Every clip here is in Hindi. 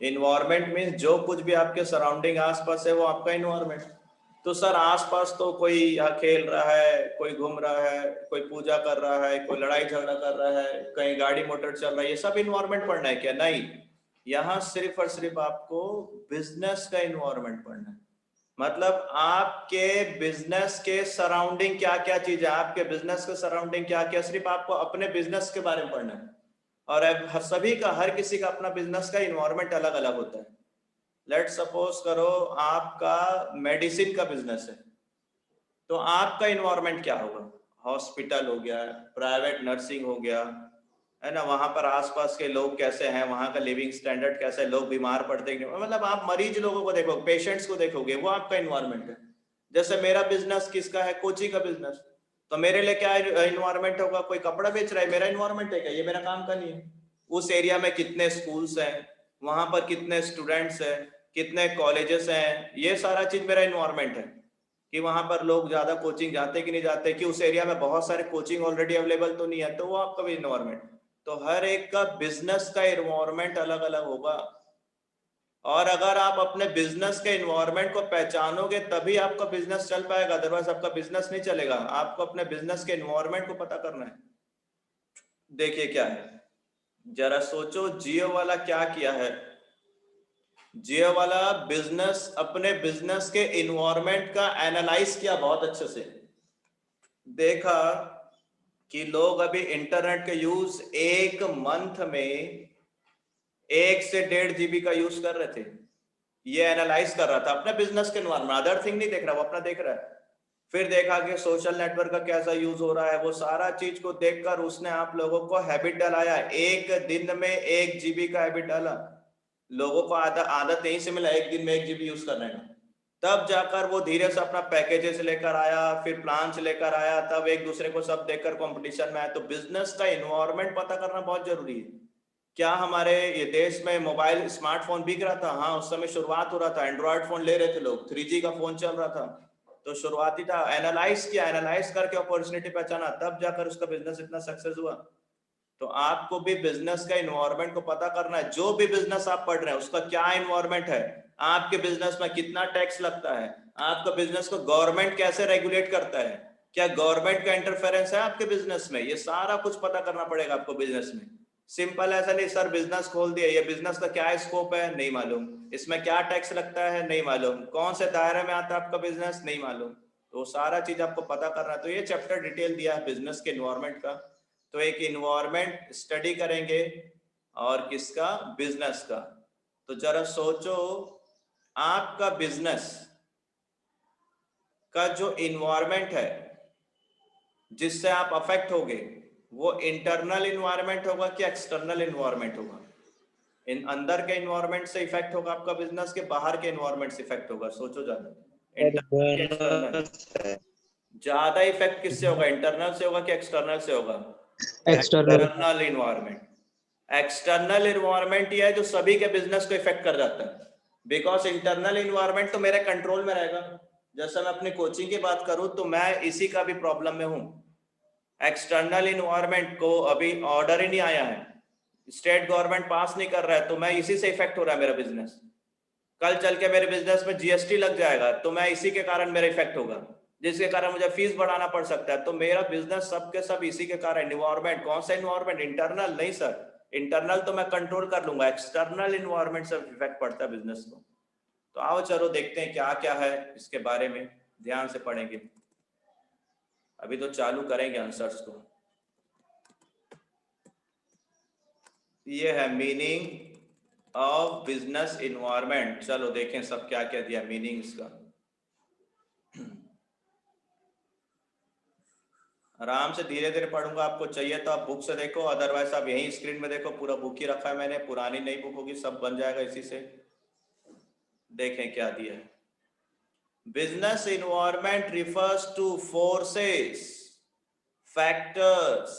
इन्वायरमेंट मीन्स जो कुछ भी आपके सराउंडिंग आसपास है वो आपका इन्वायरमेंट। तो सर आसपास तो कोई यहाँ खेल रहा है, कोई घूम रहा है, कोई पूजा कर रहा है, कोई लड़ाई झगड़ा कर रहा है, कहीं गाड़ी मोटर चल रहा है, ये सब इन्वायरमेंट पढ़ना है क्या? नहीं, यहाँ सिर्फ और सिर्फ आपको बिजनेस का इन्वायरमेंट पढ़ना है। मतलब आपके बिजनेस के सराउंडिंग क्या क्या चीज है, आपके बिजनेस के सराउंडिंग क्या क्या, सिर्फ आपको अपने बिजनेस के बारे में पढ़ना है। और अब सभी का, हर किसी का अपना बिजनेस का इन्वायरमेंट अलग अलग होता है। लेट सपोज करो आपका मेडिसिन का बिजनेस है, तो आपका इन्वायरमेंट क्या होगा? हॉस्पिटल हो गया, प्राइवेट नर्सिंग हो गया, है ना, वहां पर आसपास के लोग कैसे हैं, वहां का लिविंग स्टैंडर्ड कैसे है, लोग बीमार पड़ते हैं, मतलब आप मरीज लोगों को देखोगे, पेशेंट्स को देखोगे, वो आपका इन्वायरमेंट है। जैसे मेरा बिजनेस किसका है? कोची का बिजनेस। तो मेरे लिए क्या इन्वायरमेंट होगा? कोई कपड़ा बेच रहा है, मेरा इन्वायरमेंट है क्या? ये मेरा काम का नहीं है। उस एरिया में कितने स्कूल्स हैं, वहां पर कितने स्टूडेंट्स हैं, कितने कॉलेजेस हैं, ये सारा चीज मेरा इन्वायरमेंट है। कि वहां पर लोग ज्यादा कोचिंग जाते कि नहीं जाते, कि उस एरिया में बहुत सारे कोचिंग ऑलरेडी अवेलेबल तो नहीं है, तो वो आपका भी इन्वायरमेंट। तो हर एक का बिजनेस का इन्वायरमेंट अलग अलग होगा। और अगर आप अपने बिजनेस के इन्वायरमेंट को पहचानोगे तभी आपका बिजनेस चल पाएगा, अदरवाइज आपका बिजनेस नहीं चलेगा। आपको अपने बिजनेस के इन्वायरमेंट को पता करना है। देखिए क्या है, जरा सोचो जियो वाला क्या किया है। जियो वाला बिजनेस, अपने बिजनेस के इन्वायरमेंट का एनालाइज किया बहुत अच्छे से। देखा कि लोग अभी इंटरनेट का यूज एक मंथ में 1 से 1.5 GB का यूज कर रहे थे। ये एनालाइज कर रहा था अपने बिजनेस के एनवायरनमेंट, अदर थिंग नहीं देख रहा, वो अपना देख रहा है। फिर देखा कि सोशल नेटवर्क का कैसा यूज हो रहा है, वो सारा चीज को देखकर उसने आप लोगों को हैबिट डलाया। एक दिन में 1 GB का हैबिट डाला। लोगों को आदत यहीं से मिला, एक दिन में 1 GB यूज करने का। तब जाकर वो धीरे से अपना पैकेजेस लेकर आया, फिर प्लान्स लेकर आया, तब एक दूसरे को सब देखकर कंपटीशन में आया। तो बिजनेस का इन्वायरमेंट पता करना बहुत जरूरी है। क्या हमारे ये देश में मोबाइल स्मार्टफोन बिक रहा था? हाँ, उस समय शुरुआत हो रहा था, एंड्रॉयड फोन ले रहे थे लोग, 3G का फोन चल रहा था, तो शुरुआती था। एनालाइज किया, एनालाइज करके अपॉर्चुनिटी पहचाना, तब जाकर उसका बिजनेस इतना सक्सेस हुआ। तो आपको भी बिजनेस का इन्वायरमेंट को पता करना है। जो भी बिजनेस आप पढ़ रहे हैं उसका क्या इन्वायरमेंट है, आपके बिजनेस में कितना टैक्स लगता है, आपका बिजनेस को गवर्नमेंट कैसे रेगुलेट करता है, क्या गवर्नमेंट का इंटरफेरेंस है आपके बिजनेस में, ये सारा कुछ पता करना पड़ेगा आपको बिजनेस में। सिंपल ऐसा नहीं सर बिजनेस खोल दिया, ये बिजनेस का क्या स्कोप है नहीं मालूम, इसमें क्या टैक्स लगता है नहीं मालूम, कौन से दायरे में आता है आपका बिजनेस नहीं मालूम, तो सारा चीज आपको पता करना है। तो ये चैप्टर डिटेल दिया है बिजनेस के इन्वायरमेंट का। तो एक इन्वायरमेंट स्टडी करेंगे और किसका? बिजनेस का। तो जरा सोचो, आपका बिजनेस का जो इन्वायरमेंट है जिससे आप अफेक्ट होगे, वो इंटरनल इन्वायरमेंट होगा कि एक्सटर्नल इन्वायरमेंट होगा? इन अंदर के इन्वायरमेंट से इफेक्ट होगा आपका बिजनेस के बाहर के इन्वायरमेंट से इफेक्ट होगा? सोचो ज्यादा, इंटरनल या एक्सटर्नल? ज्यादा इफेक्ट किससे होगा, इंटरनल से होगा कि एक्सटर्नल से होगा? External. External environment. External environment ये है जो सभी के बिजनेस को इफेक्ट कर जाता है, बिकॉज इंटरनल इन्वायरमेंट तो मेरे कंट्रोल में रहेगा। जैसे मैं अपनी कोचिंग की बात करूं तो मैं इसी का भी प्रॉब्लम में हूं। एक्सटर्नल इन्वायरमेंट को अभी ऑर्डर ही नहीं आया है, स्टेट गवर्नमेंट पास नहीं कर रहा है, तो मैं इसी से इफेक्ट हो रहा है मेरा बिजनेस। कल चल के मेरे बिजनेस में जीएसटी लग जाएगा तो मैं इसी के कारण मेरा इफेक्ट होगा, जिसके कारण मुझे फीस बढ़ाना पड़ सकता है। तो मेरा बिजनेस सब के सब इसी के कारण। इन्वायरमेंट कौन सा इन्वायरमेंट? इंटरनल नहीं सर, इंटरनल तो मैं कंट्रोल कर लूंगा, एक्सटर्नल इन्वायरमेंट से इफेक्ट पड़ता है बिजनेस को। तो आओ चलो देखते हैं क्या क्या है इसके बारे में, ध्यान से पढ़ेंगे। अभी तो चालू करेंगे आंसर्स को। ये है मीनिंग ऑफ बिजनेस इन्वायरमेंट। चलो देखें सब क्या क्या दिया मीनिंग इसका। आराम से धीरे धीरे पढ़ूंगा, आपको चाहिए तो आप बुक से देखो, अदरवाइज आप यहीं स्क्रीन में देखो, पूरा बुक ही रखा है मैंने, पुरानी नई बुक होगी सब बन जाएगा इसी से। देखें क्या दिया है। Business environment refers two forces, factors,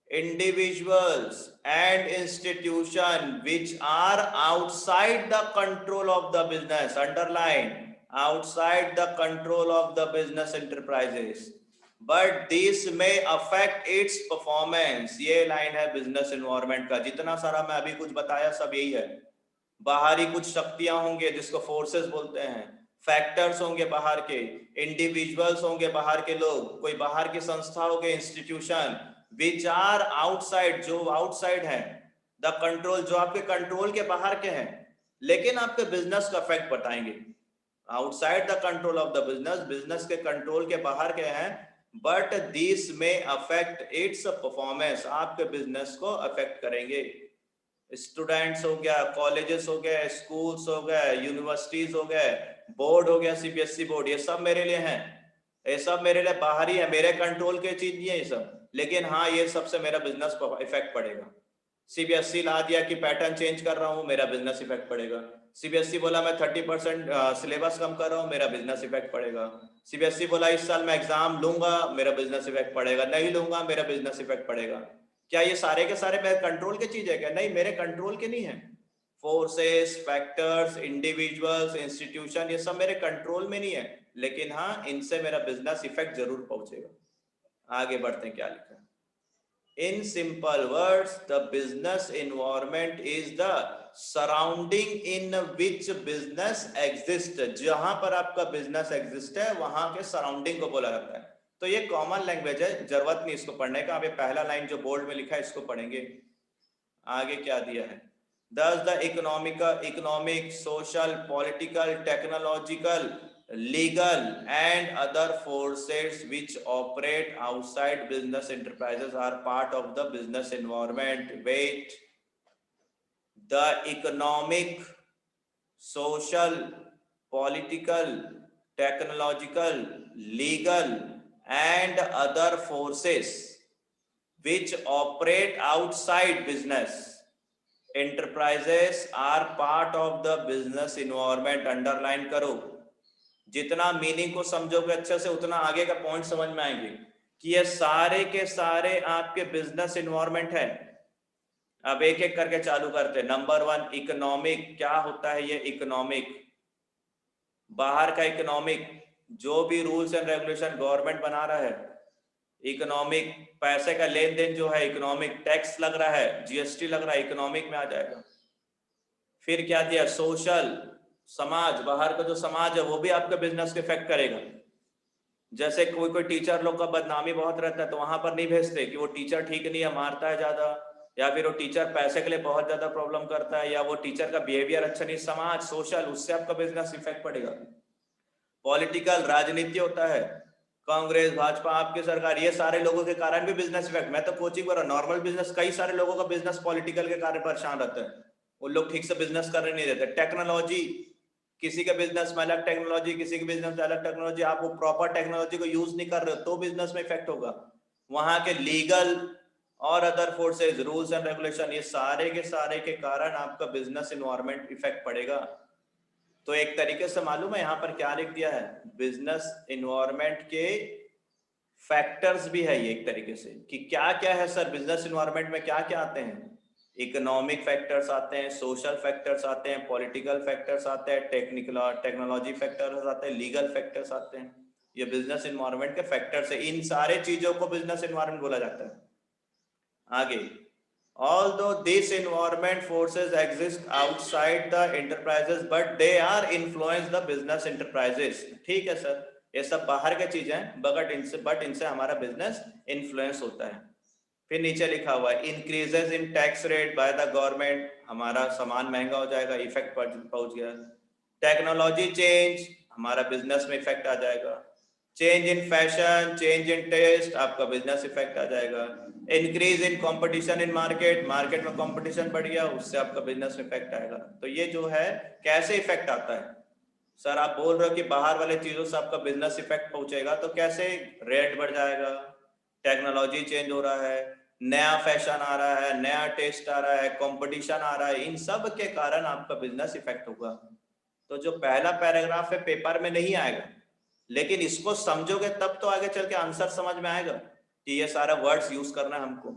individuals and institution which are outside the control of the business, underline, outside the control of the business enterprises, but this may affect its performance। ये लाइन है बिजनेस इन्वायरमेंट का, जितना सारा मैं अभी कुछ बताया सब यही है। बाहरी कुछ शक्तियां होंगे जिसको फोर्सेस बोलते हैं, फैक्टर्स होंगे बाहर के, इंडिविजुअल्स होंगे बाहर के लोग, कोई बाहर की संस्था होगी, इंस्टीट्यूशन, विच आर आउटसाइड, जो आउटसाइड है, द कंट्रोल, जो आपके कंट्रोल के बाहर के हैं लेकिन आपके बिजनेस का इफेक्ट बताएंगे, outside the control of the business, business के कंट्रोल के बाहर के हैं, बट दिस में अफेक्ट इट्स परफॉर्मेंस, आपके बिजनेस को अफेक्ट करेंगे। स्टूडेंट्स हो गया, कॉलेजेस हो गए, स्कूल्स हो गए, यूनिवर्सिटीज हो गए, बोर्ड हो गया, सीबीएसई बोर्ड, ये सब मेरे लिए हैं, ये सब मेरे लिए बाहरी है, मेरे कंट्रोल के चीज नहीं है ये सब, लेकिन हाँ ये सबसे मेरा बिजनेस पर इफेक्ट पड़ेगा। सीबीएसई ला दिया कि पैटर्न चेंज कर रहा हूँ, मेरा बिजनेस इफेक्ट पड़ेगा। सीबीएसई बोला मैं 30% सिलेबस कम कर रहा हूँ, मेरा बिजनेस इफेक्ट पड़ेगा। सीबीएसई बोला इस साल मैं एग्जाम लूंगा, मेरा बिजनेस इफेक्ट पड़ेगा, नहीं लूंगा, मेरा बिजनेस इफेक्ट पड़ेगा। क्या ये सारे के सारे मेरे कंट्रोल के चीज है क्या? नहीं, मेरे कंट्रोल के नहीं है। फोर्सेस, फैक्टर्स, इंडिविजुअल्स, इंस्टीट्यूशन, ये सब मेरे कंट्रोल में नहीं है, लेकिन हाँ इनसे मेरा बिजनेस इफेक्ट जरूर पहुंचेगा। आगे बढ़ते हैं, क्या लिखा है? In simple words, the business environment is the surrounding in which business exists. जहां पर आपका बिजनेस एग्जिस्ट है वहां के सराउंडिंग को बोला जाता है। तो ये कॉमन लैंग्वेज है, जरूरत नहीं इसको पढ़ने का। आप ये पहला लाइन जो बोर्ड में लिखा है इसको पढ़ेंगे। आगे क्या दिया है? Thus the economic, social, political, technological, legal and other forces which operate outside business enterprises are part of the business environment. Wait, the economic, social, political, technological, legal and other forces which operate outside business enterprises are part of the business environment. Underline करो, जितना मीनिंग को समझोगे अच्छे से उतना आगे का पॉइंट समझ में आएंगे कि ये सारे के सारे आपके बिजनेस इन्वायरमेंट है। अब एक एक करके चालू करते हैं। Number 1, economic. क्या होता है ये इकोनॉमिक? बाहर का इकोनॉमिक, जो भी रूल्स एंड रेगुलेशन गवर्नमेंट बना रहा है, इकोनॉमिक। पैसे का लेन देन जो है इकोनॉमिक, टैक्स लग रहा है, जीएसटी लग रहा है, इकोनॉमिक में आ जाएगा। फिर क्या दिया? सोशल, समाज, बाहर का जो समाज है वो भी आपका बिजनेस को इफेक्ट करेगा। जैसे कोई कोई टीचर लोग का बदनामी बहुत रहता है तो वहां पर नहीं भेजते कि वो टीचर ठीक नहीं है, मारता है ज्यादा, या फिर वो टीचर पैसे के लिए बहुत ज्यादा प्रॉब्लम करता है, या वो टीचर का बिहेवियर अच्छा नहीं। समाज, सोशल, उससे आपका बिजनेस इफेक्ट पड़ेगा। पॉलिटिकल, राजनीति होता है, कांग्रेस, भाजपा, आपकी सरकार, ये सारे लोगों के कारण भी बिजनेस इफेक्ट। मैं तो कोचिंग कर रहा हूँ, नॉर्मल बिजनेस, कई सारे लोगों का बिजनेस पॉलिटिकल के कारण परेशान रहता है, उन लोग ठीक से बिजनेस करने नहीं देते। टेक्नोलॉजी, किसी के बिजनेस में अलग टेक्नोलॉजी, किसी के बिजनेस में अलग टेक्नोलॉजी, आप वो प्रॉपर टेक्नोलॉजी को यूज नहीं कर रहे हो तो बिजनेस में इफेक्ट होगा। वहां के लीगल और other forces, rules and regulation, ये सारे के कारण आपका बिजनेस इन्वायरमेंट इफेक्ट पड़ेगा। तो एक तरीके से मालूम है यहाँ पर क्या लिख दिया है? बिजनेस इन्वायरमेंट के फैक्टर्स भी है ये एक तरीके से, कि क्या क्या है सर बिजनेस इन्वायरमेंट में, क्या क्या आते हैं? इकोनॉमिक फैक्टर्स आते हैं, सोशल फैक्टर्स आते हैं, पॉलिटिकल फैक्टर्स आते हैं, टेक्नोलॉजी फैक्टर्स आते हैं, लीगल फैक्टर्स आते हैं। ये बिजनेस इन्वायरमेंट के फैक्टर्स है, इन सारे चीजों को बिजनेस इन्वायरमेंट बोला जाता है। आगे, although this environment forces exist outside the enterprises but they are influence the business enterprises। ठीक है सर, ये सब बाहर के चीजें हैं, बट इनसे हमारा बिजनेस इन्फ्लुएंस होता है। फिर नीचे लिखा हुआ है increases in tax rate by the government, हमारा सामान महंगा हो जाएगा, इफेक्ट पहुंच गया। टेक्नोलॉजी चेंज, हमारा बिजनेस में इफेक्ट आ जाएगा। Change in fashion, change in taste, आपका बिजनेस इफेक्ट आ जाएगा। Increase in competition in market, market में कंपटीशन बढ़ गया, उससे आपका बिजनेस में इफेक्ट आएगा। तो ये जो है कैसे इफेक्ट आता है? सर आप बोल रहे हो कि बाहर वाले चीजों से आपका बिजनेस इफेक्ट पहुंचेगा, तो कैसे? रेट बढ़ जाएगा, टेक्नोलॉजी चेंज हो रहा है, नया फैशन आ रहा है, नया टेस्ट आ रहा है, कंपटीशन आ रहा है, इन सब के कारण आपका बिजनेस इफेक्ट होगा। तो जो पहला पैराग्राफ है पेपर में नहीं आएगा, लेकिन इसको समझोगे तब तो आगे चल के आंसर समझ में आएगा कि ये सारा वर्ड्स यूज करना है हमको।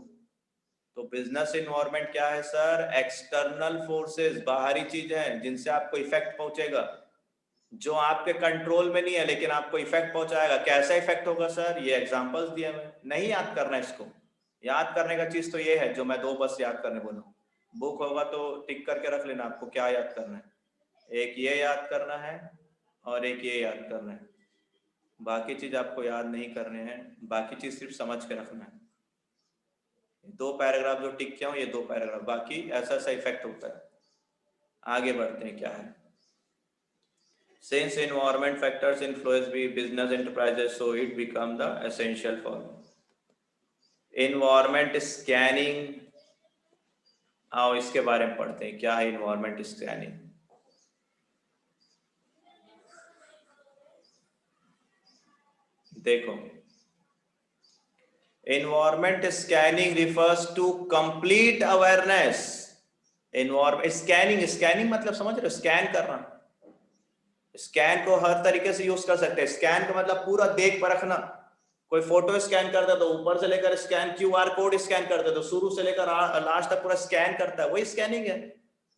तो बिजनेस इन्वायरमेंट क्या है सर? एक्सटर्नल फोर्सेस, बाहरी चीज है जिनसे आपको इफेक्ट पहुंचेगा, जो आपके कंट्रोल में नहीं है लेकिन आपको इफेक्ट पहुंचाएगा। कैसा इफेक्ट होगा सर? ये एग्जांपल्स दिए हुए, नहीं याद करना इसको। याद करने का चीज तो ये है जो मैं दो बस याद करने बोला हूं। बुक होगा तो टिक करके रख लेना, आपको क्या याद करना है, एक ये याद करना है और एक ये याद करना है, बाकी चीज आपको याद नहीं करने हैं, बाकी चीज सिर्फ समझ के रखना है। 2 पैराग्राफ जो टिक किया हूं ये 2 पैराग्राफ, बाकी ऐसा ऐसा इफेक्ट होता है। आगे बढ़ते हैं क्या है। Since environment factors influence business enterprises, so it become the essential for environment scanning। आओ इसके बारे में पढ़ते हैं, क्या है environment scanning। देखो, environment scanning refers to complete awareness। environment scanning मतलब समझ रहे हो, स्कैन करना। स्कैन को हर तरीके से यूज कर सकते हैं। स्कैन का मतलब पूरा देख परखना। कोई फोटो स्कैन करता है तो ऊपर से लेकर स्कैन, क्यूआर कोड स्कैन करता है तो शुरू से लेकर लास्ट तक पूरा स्कैन करता है, वही स्कैनिंग है।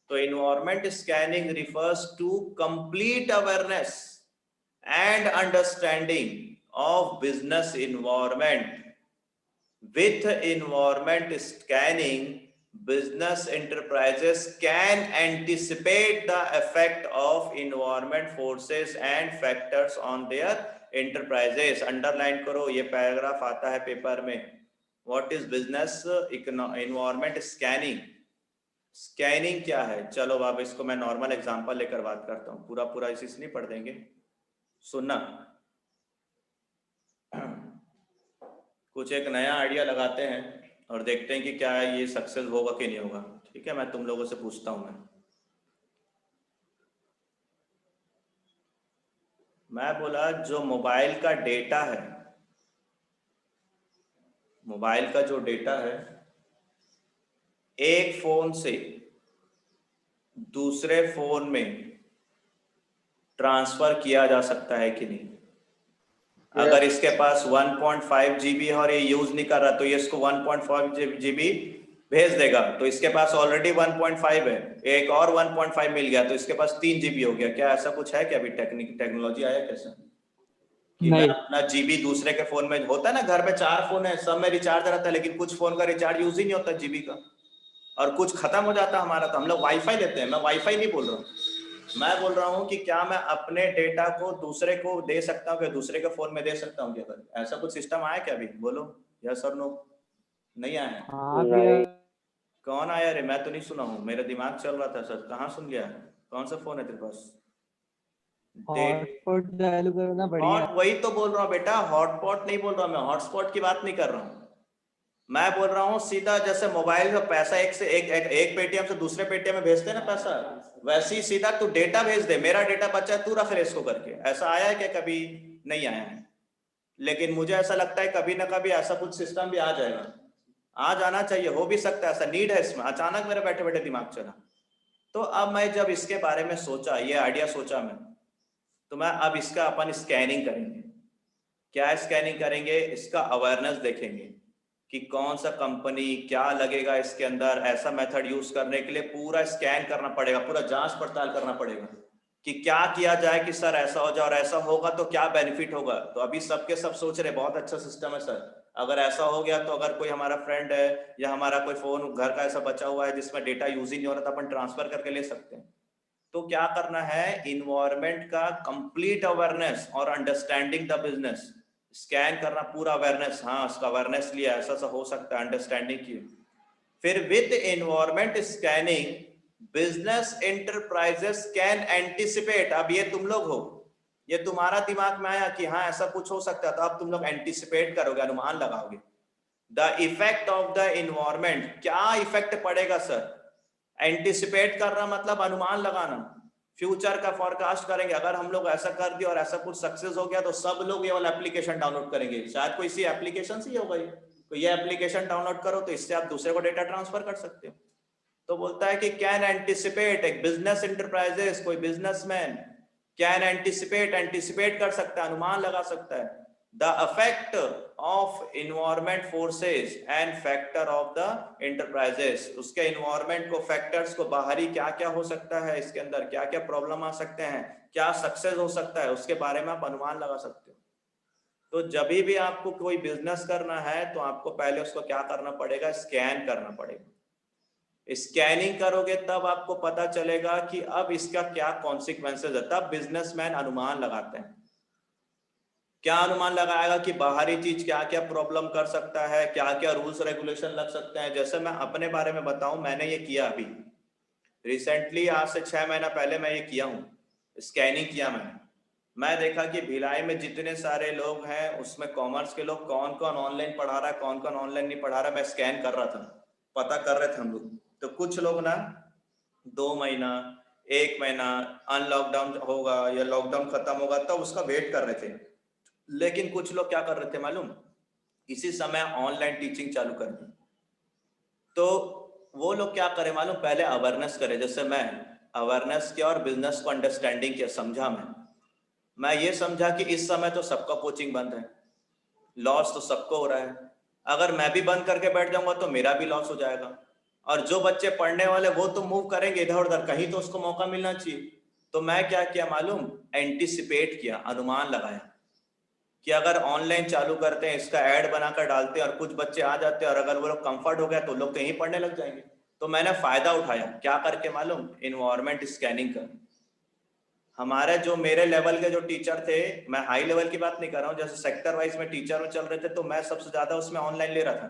तो environment scanning refers to complete awareness and understanding of business environment. With environment scanning, business enterprises can anticipate the effect of environment forces and factors on their enterprises। Underline करो, ये पैराग्राफ आता है पेपर में। What is business environment scanning? Scanning क्या है? चलो अब इसको मैं नॉर्मल एग्जांपल लेकर बात करता हूँ, पूरा पूरा इसी से नहीं पढ़ देंगे, सुनना। कुछ एक नया आइडिया लगाते हैं और देखते हैं कि क्या ये सक्सेस होगा कि नहीं होगा। ठीक है, मैं तुम लोगों से पूछता हूं। मैं बोला जो मोबाइल का डेटा है, मोबाइल का जो डेटा है एक फोन से दूसरे फोन में ट्रांसफर किया जा सकता है कि नहीं। अगर इसके पास 1.5 GB है और ये यूज नहीं कर रहा तो ये इसको 1.5 GB भेज देगा, तो इसके पास ऑलरेडी 1.5 है, एक और 1.5 मिल गया तो इसके पास 3 GB हो गया। क्या ऐसा कुछ है कि अभी टेक्नोलॉजी आया कैसा कि मैं अपना जीबी दूसरे के फोन में, होता है ना घर में 4 फोन है, सब में रिचार्ज रहता है लेकिन कुछ फोन का रिचार्ज यूज ही नहीं होता जीबी का, और कुछ खत्म हो जाता है हमारा तो हम लोग वाईफाई लेते हैं। मैं वाईफाई नहीं बोल रहा हूँ, मैं बोल रहा हूँ कि क्या मैं अपने डेटा को दूसरे को दे सकता हूँ, क्या दूसरे के फोन में दे सकता हूँ क्या? ऐसा कुछ सिस्टम आया क्या अभी? बोलो यस और नो। नहीं आया है? कौन आया रे? मैं तो नहीं सुना हूँ, मेरा दिमाग चल रहा था सर। कहाँ सुन गया? कौन सा फोन है तेरे पास? हॉटस्पॉट चालू करो ना, बढ़िया। वही तो बोल रहा हूँ बेटा, हॉटस्पॉट नहीं बोल रहा मैं, हॉटस्पॉट की बात नहीं कर रहा हूँ। मैं बोल रहा हूँ सीधा जैसे मोबाइल का पैसा एक पेटीएम से दूसरे पेटीएम में भेजते हैं ना पैसा, वैसे ही सीधा तू डेटा भेज दे, मेरा डेटा बचा है तू रख ले इसको करके। ऐसा आया है क्या कभी? नहीं आया है, लेकिन मुझे ऐसा लगता है कभी ना कभी ऐसा कुछ सिस्टम भी आ जाएगा, आ जाना चाहिए, हो भी सकता है, ऐसा नीड है इसमें। अचानक मेरे बैठे बैठे दिमाग चला। तो अब मैं जब इसके बारे में सोचा, ये आइडिया सोचा मैं, तो मैं अब इसका अपन स्कैनिंग करेंगे। क्या स्कैनिंग करेंगे? इसका अवेयरनेस देखेंगे कि कौन सा कंपनी क्या लगेगा इसके अंदर। ऐसा मेथड यूज करने के लिए पूरा स्कैन करना पड़ेगा, पूरा जांच पड़ताल करना पड़ेगा कि क्या किया जाए कि सर ऐसा हो जाए, और ऐसा होगा तो क्या बेनिफिट होगा। तो अभी सबके सब सोच रहे बहुत अच्छा सिस्टम है सर, अगर ऐसा हो गया तो अगर कोई हमारा फ्रेंड है या हमारा कोई फोन घर का ऐसा बचा हुआ है जिसमें डेटा यूज ही नहीं हो रहा था, अपन ट्रांसफर करके ले सकते हैं। तो क्या करना है? इन्वायरमेंट का कंप्लीट अवेयरनेस और अंडरस्टैंडिंग द बिजनेस, स्कैन करना पूरा अवेयरनेस। हाँ, उसका अवेयरनेस लिया, ऐसा सा हो सकता है, अंडरस्टैंडिंग की। फिर with environment scanning, business enterprises can anticipate. अब ये तुम लोग हो, ये तुम्हारा दिमाग में आया कि हाँ ऐसा कुछ हो सकता है, तो अब तुम लोग एंटिसिपेट करोगे, अनुमान लगाओगे। The effect of the environment, क्या इफेक्ट पड़ेगा सर? एंटिसिपेट करना मतलब अनुमान लगाना, फ्यूचर का फॉरकास्ट करेंगे। अगर हम लोग ऐसा कर दिया और ऐसा कुछ सक्सेस हो गया तो सब लोग ये वाला एप्लीकेशन डाउनलोड करेंगे, शायद कोई सी एप्लीकेशन से ही होगा ये, तो ये एप्लीकेशन डाउनलोड करो तो इससे आप दूसरे को डेटा ट्रांसफर कर सकते हो। तो बोलता है कि कैन एंटिसिपेट, एक बिजनेस एंटरप्राइजेस, कोई बिजनेसमैन कैन एंटिसिपेट कर सकता है, अनुमान लगा सकता है the effect of environment forces and factor of the enterprises. उसके इन्वायरमेंट को, फैक्टर्स को, बाहरी क्या क्या हो सकता है इसके अंदर, क्या क्या प्रॉब्लम आ सकते हैं, क्या सक्सेस हो सकता है, उसके बारे में आप अनुमान लगा सकते हो। तो जब भी आपको कोई बिजनेस करना है तो आपको पहले उसको क्या करना पड़ेगा? स्कैन करना पड़ेगा। स्कैनिंग करोगे तब आपको पता चलेगा कि अब इसका क्या कॉन्सिक्वेंसेज है, तब बिजनेसमैन अनुमान लगाते हैं। क्या अनुमान लगाएगा कि बाहरी चीज क्या क्या प्रॉब्लम कर सकता है, क्या क्या रूल्स रेगुलेशन लग सकते हैं। जैसे मैं अपने बारे में बताऊं, मैंने ये किया अभी रिसेंटली, आज से 6 महीना पहले मैं ये किया हूँ, स्कैनिंग किया मैं देखा कि भिलाई में जितने सारे लोग हैं उसमें कॉमर्स के लोग कौन कौन ऑनलाइन पढ़ा रहा है, कौन कौन ऑनलाइन नहीं पढ़ा रहा है, मैं स्कैन कर रहा था, पता कर रहे थे हम लोग। तो कुछ लोग ना 2 महीना 1 महीना अनलॉकडाउन होगा या लॉकडाउन खत्म होगा तब उसका वेट कर रहे थे। लेकिन कुछ लोग क्या कर रहे थे मालूम, इसी समय ऑनलाइन टीचिंग चालू कर दी। तो वो लोग क्या करे मालूम, पहले अवेयरनेस करे, जैसे मैं अवेयरनेस किया और बिजनेस को अंडरस्टैंडिंग किया, समझा मैं ये समझा कि इस समय तो सबका कोचिंग बंद है, लॉस तो सबको हो रहा है, अगर मैं भी बंद करके बैठ जाऊंगा तो मेरा भी लॉस हो जाएगा, और जो बच्चे पढ़ने वाले वो तो मूव करेंगे इधर उधर, कहीं तो उसको मौका मिलना चाहिए। तो मैं क्या किया मालूम, एंटीसिपेट किया, अनुमान लगाया कि अगर ऑनलाइन चालू करते हैं, इसका ऐड बनाकर डालते हैं और कुछ बच्चे आ जाते हैं और अगर वो लोग कंफर्ट हो गया तो लोग कहीं पढ़ने लग जाएंगे। तो मैंने फायदा उठाया, क्या करके मालूम, इन्वायरमेंट स्कैनिंग कर। हमारे जो मेरे लेवल के जो टीचर थे, मैं हाई लेवल की बात नहीं कर रहा हूँ, जैसे सेक्टर वाइज में टीचर में चल रहे थे तो मैं सबसे ज्यादा उसमें ऑनलाइन ले रहा था,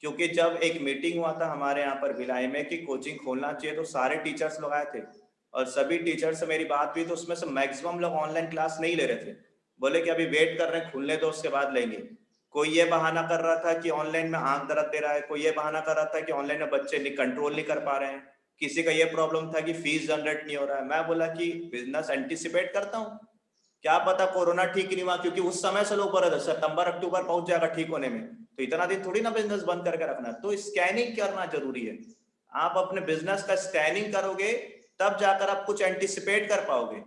क्योंकि जब एक मीटिंग हुआ था हमारे यहाँ पर भिलाई में कि कोचिंग खोलना चाहिए तो सारे टीचर्स लोग आए थे और सभी टीचर से मेरी बात हुई तो उसमें से मैक्सिमम लोग ऑनलाइन क्लास नहीं ले रहे थे, बोले कि अभी वेट कर रहे हैं, खुलने दो उसके बाद लेंगे। कोई ये बहाना कर रहा था कि ऑनलाइन में आंख दर्द दे रहा है, कोई ये बहाना कर रहा था कि ऑनलाइन में बच्चे कंट्रोल नहीं कर पा रहे हैं, किसी का ये प्रॉब्लम था कि फीस जनरेट नहीं हो रहा है। मैं बोला कि बिजनेस एंटिसिपेट करता हूँ, क्या पता कोरोना ठीक नहीं हुआ, क्योंकि उस समय से लोग बोल रहे थे सितंबर अक्टूबर पहुंच जाएगा ठीक होने में, तो इतना दिन थोड़ी ना बिजनेस बंद करके रखना। तो स्कैनिंग करना जरूरी है, आप अपने बिजनेस का स्कैनिंग करोगे तब जाकर आप कुछ एंटिसिपेट कर पाओगे,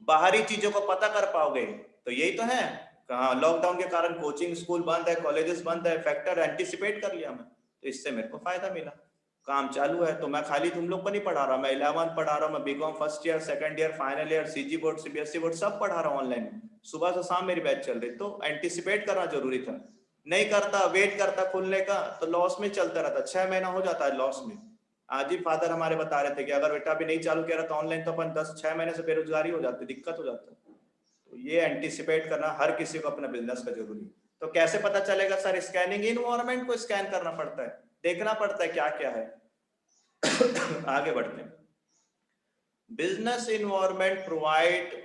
बाहरी चीजों को पता कर पाओगे। तो यही तो है, कहा लॉकडाउन के कारण कोचिंग स्कूल बंद है, कॉलेजेस बंद है, फैक्टर एंटिसिपेट कर लिया मैं, तो इससे मेरे को फायदा मिला, काम चालू है। तो मैं खाली तुम लोग को नहीं पढ़ा रहा, मैं 11 पढ़ा रहा हूँ, मैं BCom first year second year final year CG board CBSE board सब पढ़ा रहा हूँ ऑनलाइन, सुबह से शाम मेरी बैच चल रही। तो एंटिसिपेट करना जरूरी था, नहीं करता वेट करता खुलने का तो लॉस में चलता रहता, 6 महीना हो जाता है लॉस में। आज ही फादर हमारे बता रहे थे कि अगर बेटा अभी नहीं चालू किया रहा तो ऑनलाइन तो अपन 10-6 महीने से बेरोजगारी हो जाती, दिक्कत हो जाता। तो ये एंटिसिपेट करना हर किसी को अपना बिजनेस का जरूरी। तो कैसे पता चलेगा सर, स्कैनिंग, इन्वायरमेंट को स्कैन करना पड़ता है, देखना पड़ता है क्या क्या है। आगे बढ़ते हैं। बिजनेस इन्वायरमेंट प्रोवाइड,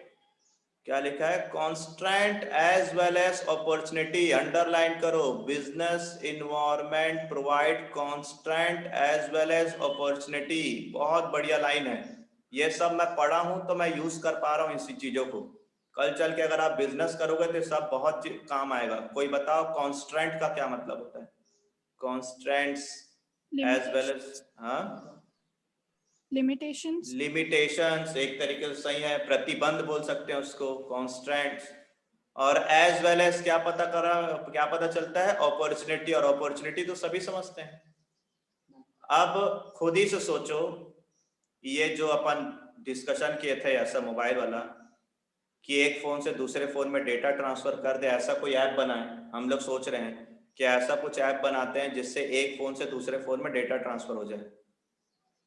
क्या लिखा है, constraint as well as opportunity, underline करो, business environment provide constraint as well as opportunity, बहुत बढ़िया लाइन है। ये सब मैं पढ़ा हूं तो मैं यूज कर पा रहा हूं इसी चीजों को, कल चल के अगर आप बिजनेस करोगे तो सब बहुत काम आएगा। कोई बताओ कॉन्स्ट्रेंट का क्या मतलब होता है, कॉन्स्ट्रेंट्स एज वेल एज, हाँ लिमिटेशंस, लिमिटेशंस एक तरीके से सही है, प्रतिबंध बोल सकते हैं उसको, कॉन्स्ट्रेंट्स। और एज वेल एज क्या पता करा, क्या पता चलता है, अपॉर्चुनिटी, और अपॉर्चुनिटी तो सभी समझते हैं। अब खुद ही से सोचो, ये जो अपन डिस्कशन किए थे ऐसा मोबाइल वाला, कि एक फोन से दूसरे फोन में डेटा ट्रांसफर कर दे, ऐसा कोई ऐप बनाए, हम लोग सोच रहे हैं कि ऐसा कुछ ऐप बनाते हैं जिससे एक फोन से दूसरे फोन में डेटा ट्रांसफर हो जाए।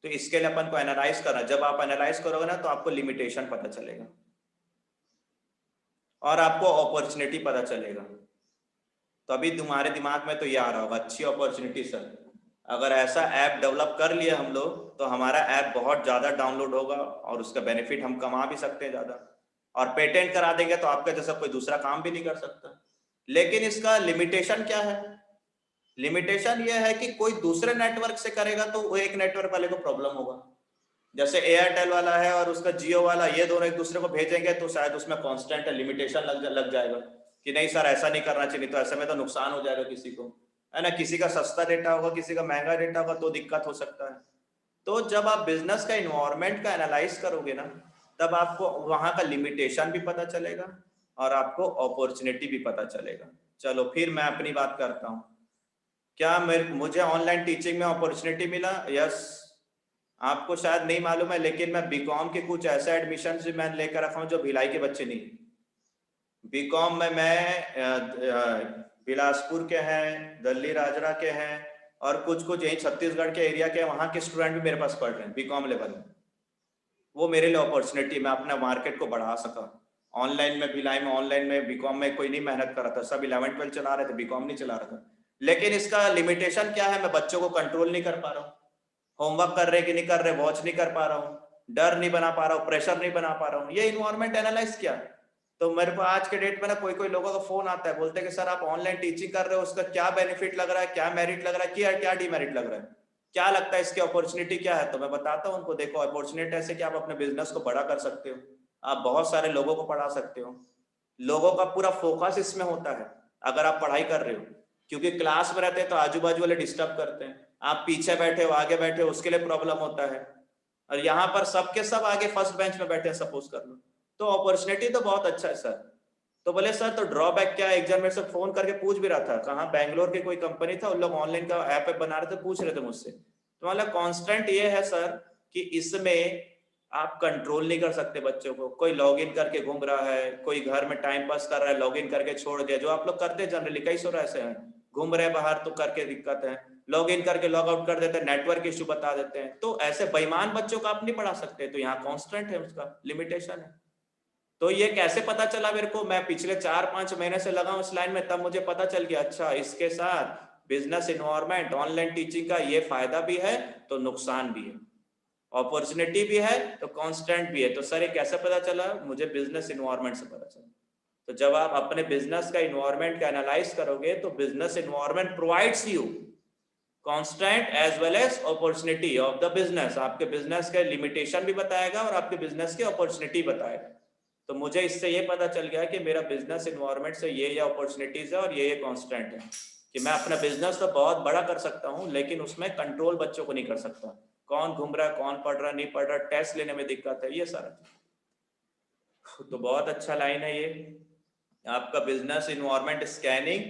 तो इसके लिए अपन को एनालाइज करना, जब आप एनालाइज करोगे ना तो आपको लिमिटेशन पता चलेगा और आपको अपॉर्चुनिटी पता चलेगा। तो अभी तुम्हारे दिमाग में तो ये आ रहा होगा, अच्छी अपॉर्चुनिटी सर, अगर ऐसा ऐप डेवलप कर लिया हम लोग तो हमारा ऐप बहुत ज्यादा डाउनलोड होगा और उसका बेनिफिट हम कमा भी सकते हैं ज्यादा, और पेटेंट करा देंगे तो आपका जैसा कोई दूसरा काम भी नहीं कर सकता। लेकिन इसका लिमिटेशन क्या है, लिमिटेशन ये है कि कोई दूसरे नेटवर्क से करेगा तो वो एक नेटवर्क वाले को प्रॉब्लम होगा। जैसे एयरटेल वाला है और उसका जियो वाला, ये दोनों एक दूसरे को भेजेंगे तो शायद उसमें कांस्टेंट लिमिटेशन लग जाएगा कि नहीं सर ऐसा नहीं करना चाहिए, तो ऐसे में तो नुकसान हो जाएगा किसी को, है ना, किसी का सस्ता डेटा होगा किसी का महंगा डेटा होगा तो दिक्कत हो सकता है। तो जब आप बिजनेस का इन्वायरमेंट का एनालाइज करोगे ना तब आपको वहां का लिमिटेशन भी पता चलेगा और आपको अपॉर्चुनिटी भी पता चलेगा। चलो फिर मैं अपनी बात करता हूँ, क्या मुझे ऑनलाइन टीचिंग में अपॉर्चुनिटी मिला? यस, आपको शायद नहीं मालूम है लेकिन मैं बीकॉम के कुछ ऐसे एडमिशन भी मैं लेकर रखा हूँ जो भिलाई के बच्चे नहीं। बीकॉम में मैं बिलासपुर के हैं, दिल्ली राजरा के हैं और कुछ कुछ यही छत्तीसगढ़ के एरिया के वहाँ के स्टूडेंट भी मेरे पास पढ़ रहे हैं बीकॉम लेवल में। वो मेरे लिए अपॉर्चुनिटी, मैं अपना मार्केट को बढ़ा सका। ऑनलाइन में भिलाई में, ऑनलाइन में बीकॉम में कोई नहीं मेहनत कर रहा था, सब 11th-12th चला रहे थे, बीकॉम नहीं चला रहा था। लेकिन इसका लिमिटेशन क्या है, मैं बच्चों को कंट्रोल नहीं कर पा रहा हूँ। होमवर्क कर रहे कि नहीं कर रहे, वॉच नहीं कर पा रहा हूँ, डर नहीं बना पा रहा हूँ, प्रेशर नहीं बना पा रहा हूँ। ये इन्वायरमेंट एनालाइज किया तो मेरे को आज के डेट में ना कोई कोई लोगों का फोन आता है, बोलते हैं कि सर आप ऑनलाइन टीचिंग कर रहे हो, उसका क्या बेनिफिट लग रहा है, क्या मेरिट लग रहा है, क्या डीमेरिट लग रहा है, क्या लगता है इसकी अपॉर्चुनिटी क्या है। तो मैं बताता हूँ उनको, देखो अपॉर्चुनिटी ऐसे कि आप अपने बिजनेस को बड़ा कर सकते हो, आप बहुत सारे लोगों को पढ़ा सकते हो, लोगों का पूरा फोकस इसमें होता है अगर आप पढ़ाई कर रहे हो। क्योंकि क्लास में रहते हैं तो आजू बाजू वाले डिस्टर्ब करते हैं, आप पीछे बैठे हो आगे बैठे हो उसके लिए प्रॉब्लम होता है, और यहाँ पर सबके सब आगे फर्स्ट बेंच में बैठे हैं सपोज कर लो, तो अपॉर्चुनिटी तो बहुत अच्छा है सर। तो बोले सर तो ड्रॉबैक क्या है, एक जन मेरे से फोन करके पूछ भी रहा था, कहाँ बैंगलोर के कोई कंपनी था, उन लोग ऑनलाइन का ऐप बना रहे थे, पूछ रहे थे मुझसे। तो मतलब कांस्टेंट ये है सर कि इसमें आप कंट्रोल नहीं कर सकते बच्चों को, कोई लॉगिन करके घूम रहा है, कोई घर में टाइम पास कर रहा है, लॉगिन करके छोड़ दिया, जो आप लोग करते हैं जनरली, कई सौ ऐसे हैं घूम रहे बाहर तो करके दिक्कत है, लॉगिन करके लॉग आउट कर देते हैं, नेटवर्क इश्यू बता देते हैं। तो ऐसे बेईमान बच्चों को आप नहीं पढ़ा सकते, तो यहाँ कांस्टेंट है, उसका लिमिटेशन है। तो ये कैसे पता चला मेरे को, मैं पिछले 4-5 महीने से लगा हूं इस लाइन में, तब मुझे पता चल गया अच्छा इसके साथ बिजनेस इन्वायरमेंट ऑनलाइन टीचिंग का ये फायदा भी है तो नुकसान भी है, अपॉर्चुनिटी भी है तो कांस्टेंट भी है। तो सर ये कैसे पता चला, मुझे बिजनेस इन्वायरमेंट से पता चला। तो जब आप अपने बिजनेस का इन्वायरमेंट का एनालाइज करोगे तो business environment provides you constant as well as opportunity of the business, आपके बिजनेस के लिमिटेशन भी बताएगा और आपके बिजनेस की अपॉर्चुनिटी बताएगा। तो मुझे इससे ये पता चल गया कि मेरा बिजनेस इन्वायरमेंट से ये अपॉर्चुनिटीज है और ये कांस्टेंट है कि मैं अपना बिजनेस तो बहुत बड़ा कर सकता हूँ, लेकिन उसमें कंट्रोल बच्चों को नहीं कर सकता, कौन घूम रहा है, कौन पढ़ रहा है, नहीं पढ़ रहा, टेस्ट लेने में दिक्कत है, ये सारा। तो बहुत अच्छा लाइन है ये आपका बिजनेस इन्वायरमेंट स्कैनिंग।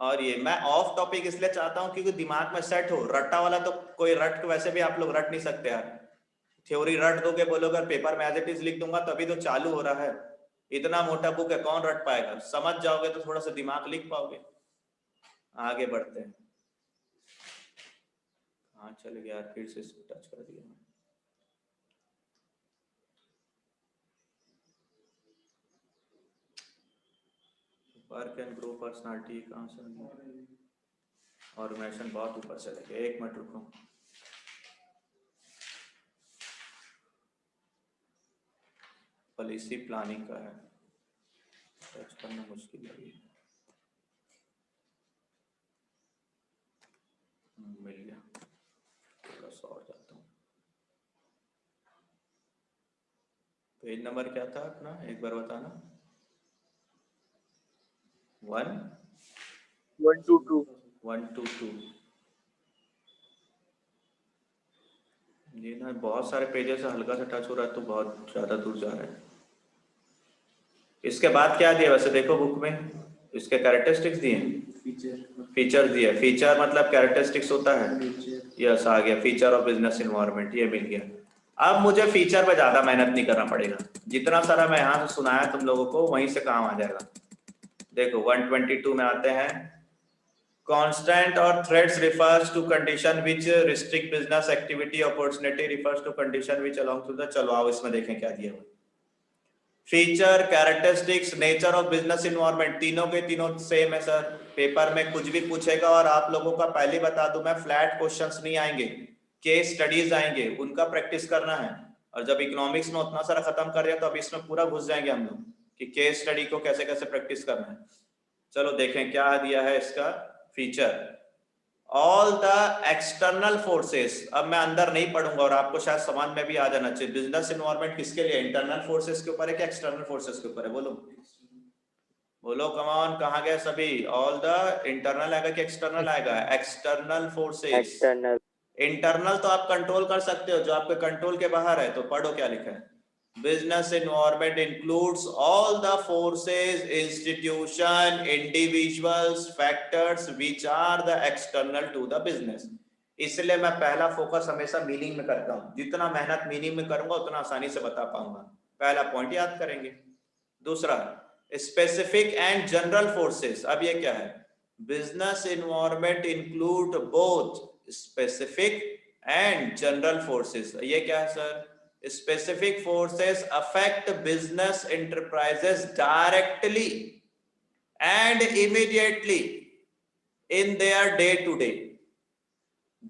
और ये मैं ऑफ टॉपिक इसलिए चाहता हूँ क्योंकि दिमाग में सेट हो, रट्टा वाला तो कोई रट, वैसे भी आप लोग रट नहीं सकते यार, थ्योरी रट दोगे, बोलोगे पेपर में एज इट इज लिख दूंगा तभी तो चालू हो रहा है, इतना मोटा बुक है कौन रट पाएगा, समझ जाओगे तो थोड़ा सा दिमाग लिख पाओगे। आगे बढ़ते हैं, हाँ चल गया यार, फिर से इसको टच कर दिया। वर्क एंड ग्रो पर्सनालिटी कहाँ से, ऑर्गेनाइजेशन बहुत ऊपर से लगे, एक मिनट रुको। पॉलिसी प्लानिंग का है, टच करना मुश्किल लगी, मिल गया, थोड़ा सा और जाता हूँ। पेज नंबर क्या था अपना, एक बार बताना। 122 ये ना बहुत सारे पेजेस से हल्का सा टच हो रहा है तो बहुत ज्यादा दूर जा रहा है। इसके बाद क्या दिया वैसे देखो बुक में, इसके कैरेक्टरिस्टिक्स दिए, फीचर दिए, फीचर मतलब कैरेक्टरिस्टिक्स होता है, यस आ गया, फीचर ऑफ बिजनेस इन्वायरमेंट, ये मिल गया। अब मुझे फीचर पे ज्यादा मेहनत नहीं करना पड़ेगा, जितना सारा मैं यहाँ से सुनाया तुम लोगों को वहीं से काम आ जाएगा। देखो 122 में आते हैं, constant or threats refers to condition which restrict business activity, opportunity refers to condition which along to the, चलो आओ इसमें देखें क्या दिया हुआ। Feature, characteristics, nature of business environment, तीनों के तीनों सेम है सर, पेपर में कुछ भी पूछेगा और आप लोगों का पहले बता दूं मैं, फ्लैट क्वेश्चंस नहीं आएंगे, केस स्टडीज आएंगे, उनका प्रैक्टिस करना है। और जब इकोनॉमिक्स में उतना सारा खत्म कर रहे हैं तो अब इसमें पूरा घुस जाएंगे हम लोग कि केस स्टडी को कैसे कैसे प्रैक्टिस करना है। चलो देखें क्या दिया है इसका feature, all the external forces. अब मैं अंदर नहीं पढ़ूंगा और आपको शायद समझ में भी आ जाना चाहिए, बिजनेस इन्वायरमेंट किसके लिए, इंटरनल फोर्सेस के ऊपर है कि एक्सटर्नल फोर्सेस के ऊपर है, बोलो बोलो कम ऑन, कहाँ गए सभी, ऑल द इंटरनल आएगा कि एक्सटर्नल आएगा, एक्सटर्नल फोर्सेस। इंटरनल तो आप कंट्रोल कर सकते हो, जो आपके कंट्रोल के बाहर है, तो पढ़ो क्या लिखा है, business environment includes all the forces, institution, individuals, factors which are the external to the business। इसलिए मैं पहला फोकस हमेशा मीनिंग में करता हूँ, जितना मेहनत मीनिंग में करूंगा उतना आसानी से बता पाऊंगा, पहला पॉइंट याद करेंगे। दूसरा स्पेसिफिक एंड जनरल फोर्सेस, अब ये क्या है, business environment include both specific and general forces. ये क्या है sir? Specific forces affect business enterprises directly and immediately in their day to day.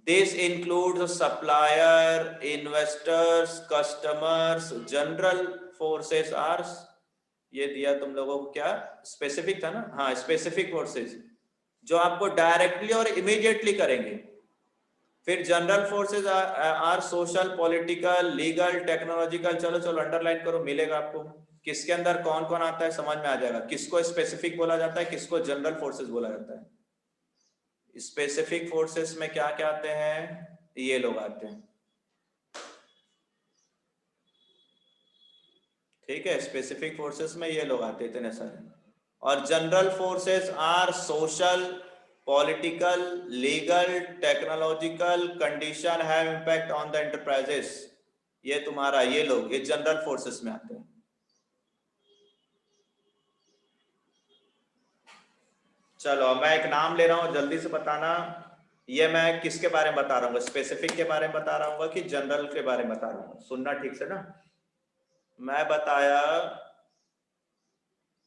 This includes supplier, investors, customers. General forces are, ये दिया तुम लोगों को क्या? स्पेसिफिक था ना? हाँ, स्पेसिफिक फोर्सेस जो आपको डायरेक्टली और इमीडिएटली करेंगे। फिर general forces are social, political, legal, technological. चलो चलो अंडरलाइन करो, मिलेगा आपको किसके अंदर कौन कौन आता है, समझ में आ जाएगा किसको स्पेसिफिक बोला जाता है, किसको जनरल फोर्सेस बोला जाता है। स्पेसिफिक फोर्सेस में क्या क्या आते हैं? ये लोग आते हैं, ठीक है। स्पेसिफिक फोर्सेस में ये लोग आते हैं इतने सारे। और general forces are social, political, legal, technological, condition have impact on the enterprises. ये तुम्हारा ये लोग ये जनरल फोर्सेस में आते हैं। चलो मैं एक नाम ले रहा हूं, जल्दी से बताना ये मैं किसके बारे में बता रहा हूँ, स्पेसिफिक के बारे में बता रहा हूँ कि जनरल के बारे में बता रहा हूँ। सुनना ठीक से ना। मैं बताया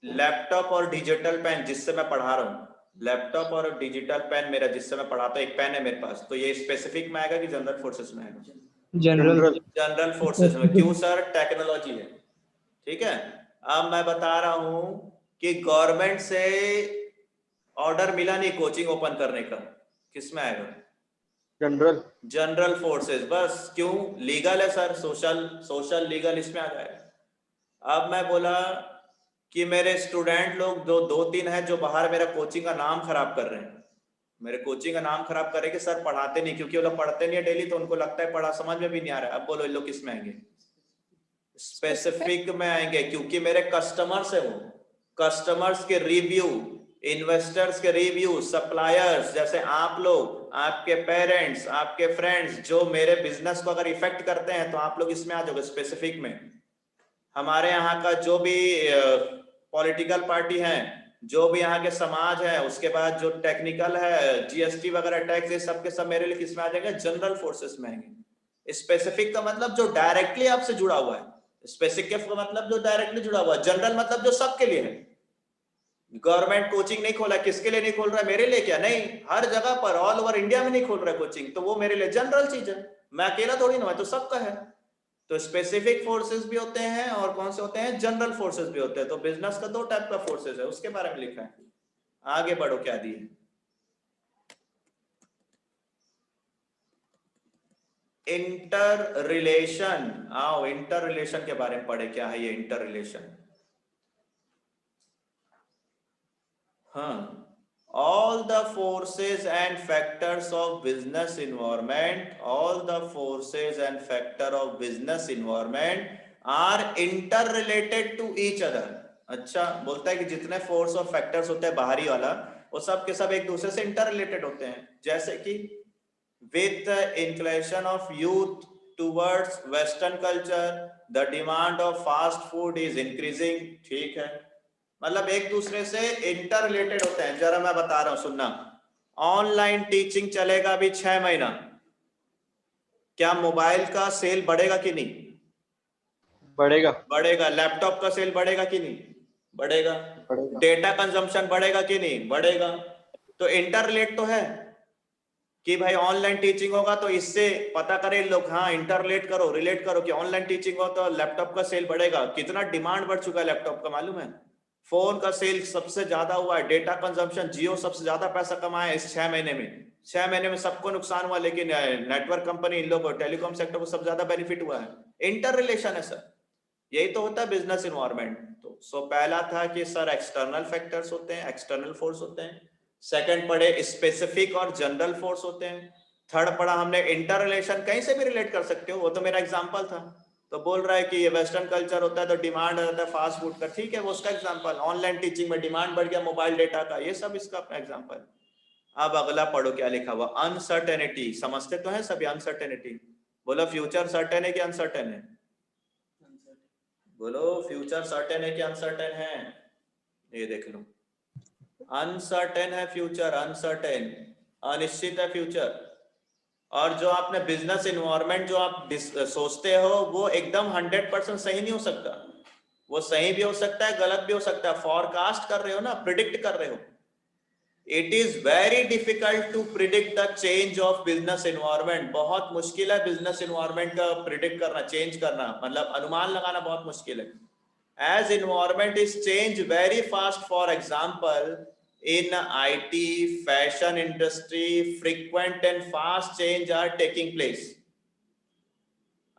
लैपटॉप और डिजिटल पेन जिससे मैं पढ़ा रहा हूँ, लैपटॉप और डिजिटल पेन मेरा जिससे मैं पढ़ाता हूँ, एक पेन है मेरे पास, तो ये स्पेसिफिक में आएगा कि जनरल फोर्सेस में आएगा? जनरल। जनरल फोर्सेस में। क्यों सर? टेक्नोलॉजी है, ठीक है। अब मैं बता रहा हूं कि गवर्नमेंट से ऑर्डर मिला नहीं कोचिंग ओपन करने का, किस में आएगा? जनरल। General forces. बस क्यों? लीगल है सर, सोशल लीगल इसमें आ जाएगा। अब मैं बोला कि मेरे स्टूडेंट लोग दो तीन हैं जो बाहर मेरा कोचिंग का नाम खराब कर रहे हैं, मेरे कोचिंग का नाम खराब कर रहे हैं कि सर पढ़ाते नहीं, क्योंकि वो लोग पढ़ते नहीं है डेली, तो उनको लगता है पढ़ा समझ में भी नहीं आ रहा है। अब बोलो ये लोग किस में आएंगे? स्पेसिफिक में आएंगे, क्योंकि मेरे कस्टमर्स है, वो कस्टमर्स के रिव्यू, इन्वेस्टर्स के रिव्यू, सप्लायर्स जैसे आप लोग, आपके पेरेंट्स, आपके फ्रेंड्स जो मेरे बिजनेस को अगर इफेक्ट करते हैं तो आप लोग इसमें आ जाओगे स्पेसिफिक में। हमारे यहाँ का जो भी पॉलिटिकल पार्टी है, जो भी यहाँ के समाज है, उसके बाद जो टेक्निकल है, जीएसटी वगैरह टैक्स, ये सब के सब मेरे लिए किस में आ जाएंगे? जनरल फोर्सेस में आएंगे। स्पेसिफिक का मतलब जो डायरेक्टली आपसे जुड़ा हुआ है, स्पेसिफिक का मतलब जो डायरेक्टली जुड़ा हुआ है, जनरल मतलब जो सबके लिए है। गवर्नमेंट कोचिंग नहीं खोला, किसके लिए नहीं खोल रहा है? मेरे लिए क्या? नहीं, हर जगह पर ऑल ओवर इंडिया में नहीं खोल रहा है कोचिंग, तो वो मेरे लिए जनरल चीज है। मैं अकेला थोड़ी ना, तो सबका है। तो स्पेसिफिक फोर्सेस भी होते हैं और कौन से होते हैं? जनरल फोर्सेस भी होते हैं। तो बिजनेस का दो टाइप का फोर्सेस है, उसके बारे में लिखा है। आगे बढ़ो, क्या दिए? Inter relation. आओ इंटर रिलेशन के बारे में पढ़े, क्या है ये इंटर रिलेशन? हाँ, all the forces and factors of business environment, all the forces and factor of business environment are interrelated to each other। अच्छा, बोलता है कि जितने फोर्स और फैक्टर्स होते हैं बाहरी वाला, वो सब के सब एक दूसरे से इंटर रिलेटेड होते हैं। जैसे कि with the inclination of youth towards western culture, the demand of fast food is increasing। ठीक है, मतलब एक दूसरे से इंटर रिलेटेड होते हैं। जरा मैं बता रहा हूं, सुनना। ऑनलाइन टीचिंग चलेगा अभी 6 महीना, क्या मोबाइल का सेल बढ़ेगा कि नहीं? बढ़ेगा। बढ़ेगा। लैपटॉप का सेल बढ़ेगा कि नहीं? बढ़ेगा। डेटा कंजम्पशन बढ़ेगा कि नहीं? बढ़ेगा। तो इंटर रिलेट तो है कि भाई ऑनलाइन टीचिंग होगा तो इससे पता करें लोग, हाँ इंटर रिलेट करो कि ऑनलाइन टीचिंग हो तो लैपटॉप का सेल बढ़ेगा। कितना डिमांड बढ़ चुका है लैपटॉप का, मालूम है? फोन का सेल सबसे ज्यादा हुआ है, डेटा कंजम्पशन, जियो सबसे ज्यादा पैसा कमाया इस 6 महीने में। 6 महीने में सबको नुकसान हुआ, लेकिन नेटवर्क कंपनी, इन लोगों, टेलीकॉम सेक्टर को सबसे ज्यादा बेनिफिट हुआ है। इंटर रिलेशन है सर, यही तो होता है बिजनेस इन्वायरमेंट। तो पहला था कि सर एक्सटर्नल फैक्टर्स होते हैं, एक्सटर्नल फोर्स होते हैं। सेकंड पढ़े स्पेसिफिक और जनरल फोर्स होते हैं। थर्ड पढ़ा हमने इंटर रिलेशन, कहीं से भी रिलेट कर सकते हो, वो तो मेरा एग्जांपल था। तो बोल रहा है कि ये वेस्टर्न कल्चर होता है तो डिमांड रहता है फास्ट फूड का, ठीक है, वो उसका एग्जांपल। ऑनलाइन टीचिंग में डिमांड बढ़ गया मोबाइल डेटा का, ये सब इसका अपना एग्जांपल। अब अगला पढ़ो क्या लिखा हुआ, अनसर्टेनिटी। समझते तो है सभी अनसर्टेनिटी? बोलो फ्यूचर सर्टेन है कि अनसर्टेन है? बोलो फ्यूचर सर्टेन है कि अनसर्टेन है? ये देख लो, अनसर्टेन है फ्यूचर, अनसर्टेन, अनिश्चित है फ्यूचर। और जो आपने बिजनेस इन्वायरमेंट जो आप सोचते हो वो एकदम 100% सही नहीं हो सकता। वो सही भी हो सकता है, गलत भी हो सकता है। फॉरकास्ट कर रहे हो ना, प्रिडिक्ट कर रहे हो। It is very difficult to predict the change of business environment. बहुत मुश्किल है बिजनेस इन्वायरमेंट का प्रिडिक्ट करना, चेंज करना, मतलब अनुमान लगाना बहुत मुश्किल है। As environment is change very fast, for example, in IT, fashion industry, frequent and fast change are taking place.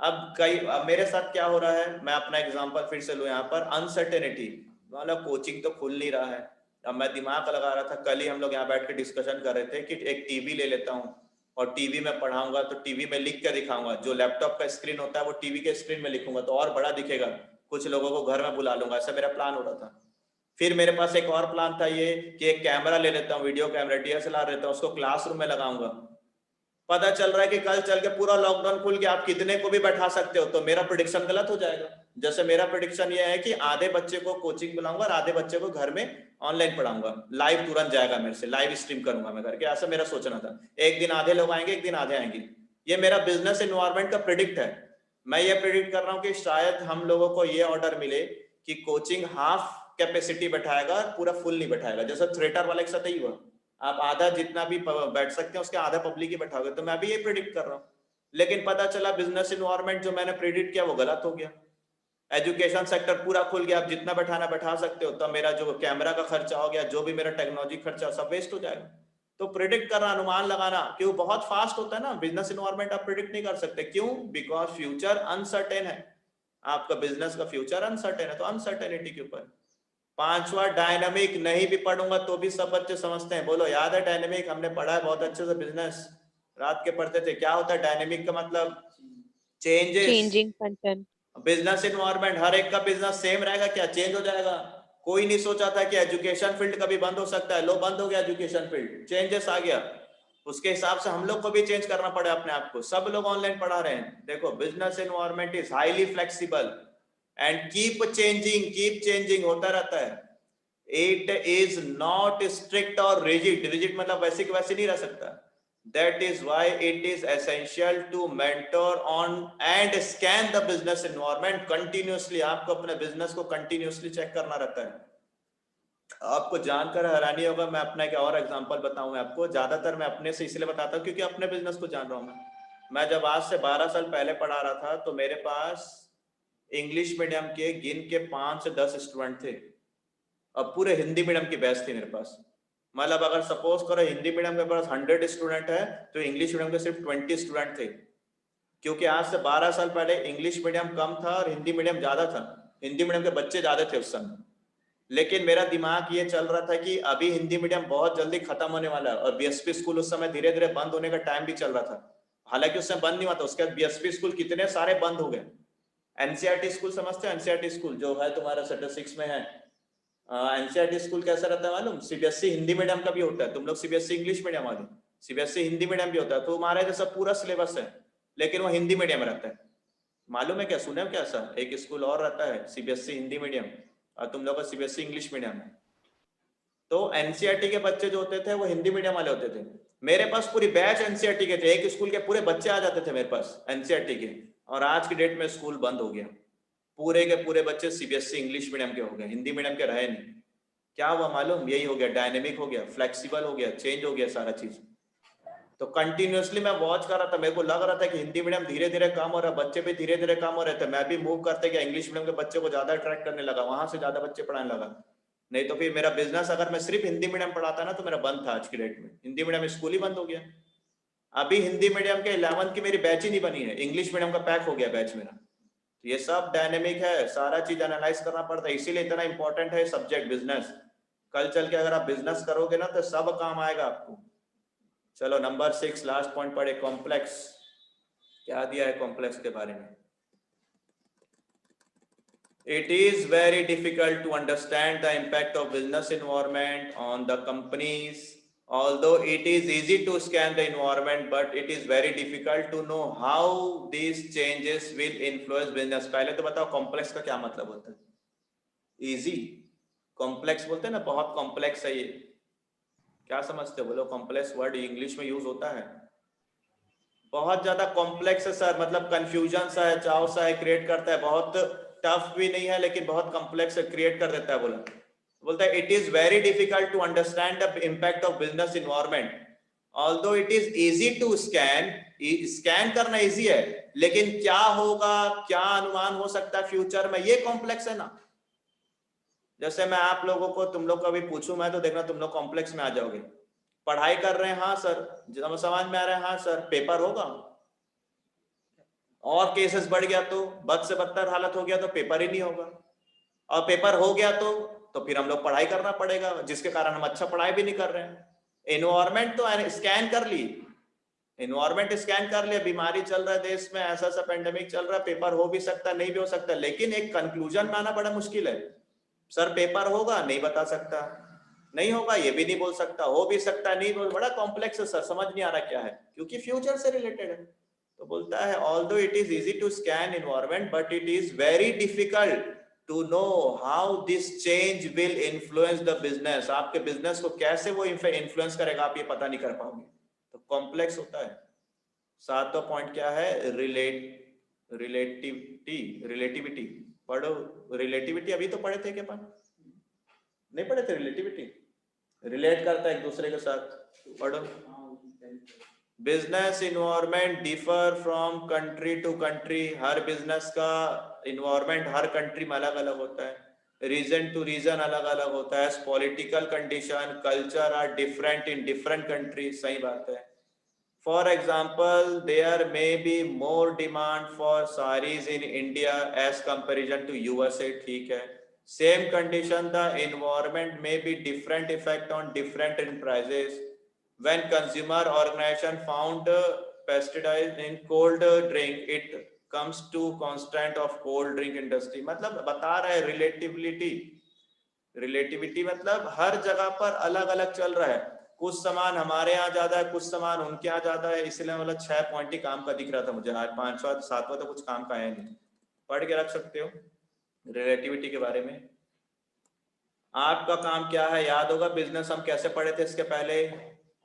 अब मेरे साथ क्या हो रहा है, मैं अपना एग्जांपल फिर से लूं यहाँ पर। अनसर्टेनिटी, मतलब कोचिंग तो खुल नहीं रहा है। अब मैं दिमाग लगा रहा था, कल ही हम लोग यहाँ बैठ के डिस्कशन कर रहे थे कि एक टीवी ले लेता हूँ और टीवी में पढ़ाऊंगा, तो टीवी में लिख के दिखाऊंगा। जो लैपटॉप का स्क्रीन होता है वो टीवी के स्क्रीन में लिखूंगा तो और बड़ा दिखेगा। कुछ लोगों को घर में बुला लूंगा, ऐसा मेरा प्लान हो रहा था। फिर मेरे पास एक और प्लान था ये कि एक कैमरा ले लेता हूँ, वीडियो कैमरा DSLR रहता है, उसको क्लासरूम में लगाऊंगा। पता चल रहा है कि कल चल के पूरा लॉकडाउन खुल गया, आप कितने को भी बैठा सकते हो, तो मेरा प्रेडिक्शन गलत हो जाएगा। जैसे मेरा प्रेडिक्शन ये है कि आधे बच्चे को कोचिंग बुलाऊंगा और आधे बच्चे को घर में ऑनलाइन पढ़ाऊंगा, लाइव तुरंत जाएगा मेरे से, लाइव स्ट्रीम करूंगा मैं करके, ऐसा मेरा सोचना था। एक दिन आधे लोग आएंगे, एक दिन आधे आएंगे। ये मेरा बिजनेस इन्वायरमेंट का प्रिडिक्ट है। मैं ये प्रिडिक्ट कर रहा हूँ कि शायद हम लोगों को ये ऑर्डर मिले कि कोचिंग हाफ कैपेसिटी बैठाएगा, पूरा फुल नहीं बैठाएगा। जैसा थिएटर वाले के साथ ही हुआ, आप आधा जितना भी बैठ सकते हैं उसके आधा पब्लिक ही बैठाओगे। तो मैं भी ये प्रिडिक्ट कर रहा हूँ, लेकिन पता चला बिजनेस इन्वायरमेंट जो मैंने प्रिडिक्ट किया वो गलत हो गया। एजुकेशन सेक्टर पूरा खुल गया, आप जितना बैठाना बैठा सकते हो, तो मेरा जो कैमरा का खर्चा हो गया, जो भी मेरा टेक्नोलॉजी खर्चा, सब वेस्ट हो जाएगा। तो प्रिडिक्ट करना, अनुमान लगाना, क्यों बहुत फास्ट होता है ना बिजनेस इन्वायरमेंट, आप प्रिडिक्ट नहीं कर सकते। क्यों? बिकॉज फ्यूचर अनसर्टेन है। आपका बिजनेस का फ्यूचर अनसर्टेन है, तो अनसर्टेनिटी के ऊपर। पांचवा, डायनामिक। नहीं भी पढ़ूंगा तो भी सब बच्चे समझते हैं। बोलो, याद है डायनामिक? हमने पढ़ा है बहुत अच्छे से, बिजनेस रात के पढ़ते थे। क्या होता है डायनामिक का मतलब? Changes. changing content. Business environment, हर एक का बिजनेस सेम रहेगा क्या? चेंज हो जाएगा। कोई नहीं सोचा था कि एजुकेशन फील्ड कभी बंद हो सकता है। लो, बंद हो गया एजुकेशन फील्ड, चेंजेस आ गया। उसके हिसाब से हम लोग को भी चेंज करना पड़े अपने आप को। सब लोग ऑनलाइन पढ़ा रहे हैं। देखो, business environment is highly flexible and keep changing होता रहता है। इट इज नॉट स्ट्रिक्ट और रिजिड। रिजिड मतलब वैसे कि वैसे नहीं रह सकता। That is why it is essential to mentor on and scan the business environment continuously। आपको अपने बिजनेस को कंटिन्यूसली चेक करना रहता है। आपको जानकर हैरानी होगा, मैं अपना एक और एग्जांपल बताऊंगा आपको। ज्यादातर मैं अपने से इसलिए बताता हूँ क्योंकि अपने बिजनेस को जान रहा हूँ मैं जब आज से 12 साल पहले पढ़ा रहा था तो मेरे पास इंग्लिश मीडियम के गिन के 5 से 10 स्टूडेंट थे। अब पूरे हिंदी मीडियम की बैच थी मेरे पास। मतलब अगर सपोज करो हिंदी मीडियम के पास 100 स्टूडेंट है तो इंग्लिश मीडियम के सिर्फ 20 स्टूडेंट थे। क्योंकि आज से 12 साल पहले इंग्लिश मीडियम कम था और हिंदी मीडियम ज्यादा था। हिंदी मीडियम के बच्चे ज्यादा थे उस समय। लेकिन मेरा दिमाग ये चल रहा था कि अभी हिंदी मीडियम बहुत जल्दी खत्म होने वाला है, और बीएसपी स्कूल उस समय धीरे धीरे बंद होने का टाइम भी चल रहा था। हालांकि उस समय बंद नहीं हुआ था, उसके बाद बीएसपी स्कूल कितने सारे बंद हो गए। एनसीईआरटी स्कूल समझते हैं? एनसीईआरटी स्कूल जो है तुम्हारा स्टैटिस्टिक्स में है। एनसीईआरटी स्कूल कैसा रहता है मालूम? सीबीएसई हिंदी मीडियम का भी होता है। तुम लोग सीबीएसई इंग्लिश मीडियम वाले, सीबीएसई हिंदी मीडियम भी होता है। तो हमारे जैसा पूरा सिलेबस है, लेकिन वो हिंदी मीडियम रहता है। मालूम है क्या? सुने हो क्या? ऐसा एक स्कूल और रहता है सीबीएसई हिंदी मीडियम, और तुम लोग का सीबीएसई इंग्लिश मीडियम है। तो एनसीईआरटी के बच्चे जो होते थे वो हिंदी मीडियम वाले होते थे। मेरे पास पूरी बैच एनसीईआरटी के थे। एक स्कूल के पूरे बच्चे आ जाते थे मेरे पास एनसीईआरटी के। और आज की डेट में स्कूल बंद हो गया। पूरे के पूरे बच्चे सीबीएसई इंग्लिश मीडियम के हो गए, हिंदी मीडियम के रहे नहीं। क्या हुआ मालूम? यही हो गया, डायनेमिक हो गया, फ्लेक्सिबल हो गया, चेंज हो गया सारा चीज। तो कंटिन्यूअसली मैं वॉच कर रहा था। मेरे को लग रहा था कि हिंदी मीडियम धीरे धीरे कम हो रहा है, बच्चे भी धीरे धीरे कम हो रहे थे। मैं भी मूव करते गया, इंग्लिश मीडियम के बच्चे को ज्यादा अट्रैक्ट करने लगा, वहां से ज्यादा बच्चे पढ़ाने लगा। नहीं तो फिर मेरा बिजनेस, अगर मैं सिर्फ हिंदी मीडियम पढ़ाता ना तो मेरा बंद था। आज की डेट में हिंदी मीडियम स्कूल ही बंद हो गया। अभी हिंदी मीडियम के 11th की मेरी बैच ही नहीं बनी है, इंग्लिश मीडियम का पैक हो गया बैच मेरा। ये सब डायनेमिक है, सारा चीज एनालाइज करना पड़ता है, इसीलिए इतना इंपॉर्टेंट है सब्जेक्ट बिजनेस। कल चल के अगर आप बिजनेस करोगे ना तो सब काम आएगा आपको। चलो नंबर 6 लास्ट पॉइंट पढ़े, कॉम्प्लेक्स। क्या दिया है कॉम्प्लेक्स के बारे में? It is very difficult to understand the impact of business environment on the companies. Although it is easy to scan the environment, but it is very difficult to know how these changes will influence business. पहले तो बताओ कॉम्प्लेक्स का क्या मतलब होता है? इजी। कॉम्प्लेक्स बोलते हैं ना, बहुत कॉम्प्लेक्स है ये। क्या समझते हो? बोलो, कॉम्प्लेक्स वर्ड इंग्लिश में यूज होता है। बहुत ज्यादा कॉम्प्लेक्स है सर, मतलब कंफ्यूजन सा है, चाव सा है, क्रिएट करता है, बहुत टफ भी नहीं है लेकिन बहुत कॉम्प्लेक्स क्रिएट कर देता है। बोलता है it is very difficult to understand the impact of business environment although it is easy to scan करना इजी है, लेकिन क्या होगा, क्या अनुमान हो सकता है फ्यूचर में, ये कॉम्प्लेक्स है ना। जैसे मैं आप लोगों को, तुम लोग को अभी पूछूं मैं, तो देखना तुम लोग कॉम्प्लेक्स में आ जाओगे। पढ़ाई कर रहे हैं, हाँ सर, जब समझ में आ रहा है, हाँ सर, पेपर होगा, और केसेस बढ़ गया तो, बद से बदतर हालत हो गया तो पेपर ही नहीं होगा, और पेपर हो गया तो फिर हम लोग पढ़ाई करना पड़ेगा, जिसके कारण हम अच्छा पढ़ाई भी नहीं कर रहे हैं। एनवायरमेंट तो स्कैन कर ली, एनवायरमेंट स्कैन कर लिया, बीमारी चल रहा है देश में, ऐसा ऐसा पेंडेमिक चल रहा है, पेपर हो भी सकता है, नहीं भी हो सकता, लेकिन एक कंक्लूजन में आना बड़ा मुश्किल है। सर पेपर होगा, नहीं बता सकता, नहीं होगा ये भी नहीं बोल सकता, हो भी सकता नहीं बोल, बड़ा कॉम्प्लेक्स है सर, समझ नहीं आ रहा क्या है, क्योंकि फ्यूचर से रिलेटेड है। तो बोलता है although it is easy to scan environment but it is very difficult to know how this change will influence the business. आपके बिजनेस को कैसे वो इन्फ्लुएंस करेगा, आप ये पता नहीं कर पाओगे, तो कॉम्प्लेक्स होता है। सातवां पॉइंट क्या है, रिलेटिविटी पढ़ो। रिलेटिविटी अभी तो पढ़े थे क्या, नहीं पढ़े थे? रिलेटिविटी रिलेट करता है एक दूसरे के साथ, पढ़ो। Business environment differ from country to country, हर बिजनेस का इन्वायरमेंट हर कंट्री में अलग अलग होता है, रीजन टू रीजन अलग अलग होता है, political condition, culture are different in different country, सही बात है। For example there may be more demand for saris in India as comparison to USA, ठीक है। Same condition the environment may be different effect on different in prices when consumer organization found pesticide in cold drink it comes to constant of cold drink industry। मतलब बता रहा है रिलेटिविटी मतलब हर जगह पर अलग अलग चल रहा है, कुछ सामान हमारे यहाँ ज्यादा है, कुछ सामान उनके यहाँ ज्यादा है, इसलिए मतलब 6 पॉइंट ही काम का दिख रहा था मुझे, आज 5वां 7वां तो कुछ काम का है नहीं, पढ़ के रख सकते हो रिलेटिविटी के बारे में। आपका काम क्या है, याद होगा बिजनेस हम कैसे पढ़े थे इसके पहले,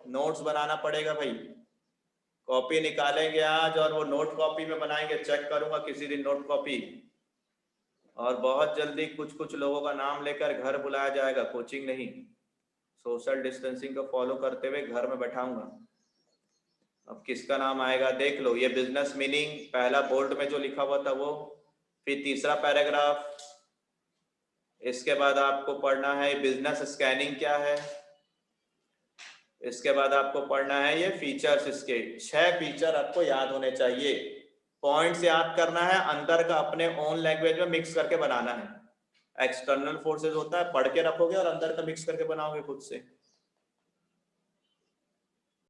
नोट्स बनाना पड़ेगा भाई, कॉपी निकालेंगे आज और वो नोट कॉपी में बनाएंगे, चेक करूंगा किसी दिन नोट कॉपी, और बहुत जल्दी कुछ कुछ लोगों का नाम लेकर घर बुलाया जाएगा, कोचिंग नहीं, सोशल डिस्टेंसिंग को फॉलो करते हुए घर में बैठाऊंगा। अब किसका नाम आएगा देख लो, ये बिजनेस मीनिंग पहला बोल्ड में जो लिखा हुआ था वो, फिर तीसरा पैराग्राफ, इसके बाद आपको पढ़ना है बिजनेस स्कैनिंग क्या है, इसके बाद आपको पढ़ना है ये फीचर्स, इसके 6 फीचर आपको याद होने चाहिए, पॉइंट्स याद करना है, अंदर का अपने ओन लैंग्वेज में मिक्स करके बनाना है, एक्सटर्नल फोर्सेस होता है पढ़ के रखोगे और अंदर का मिक्स करके बनाओगे खुद से।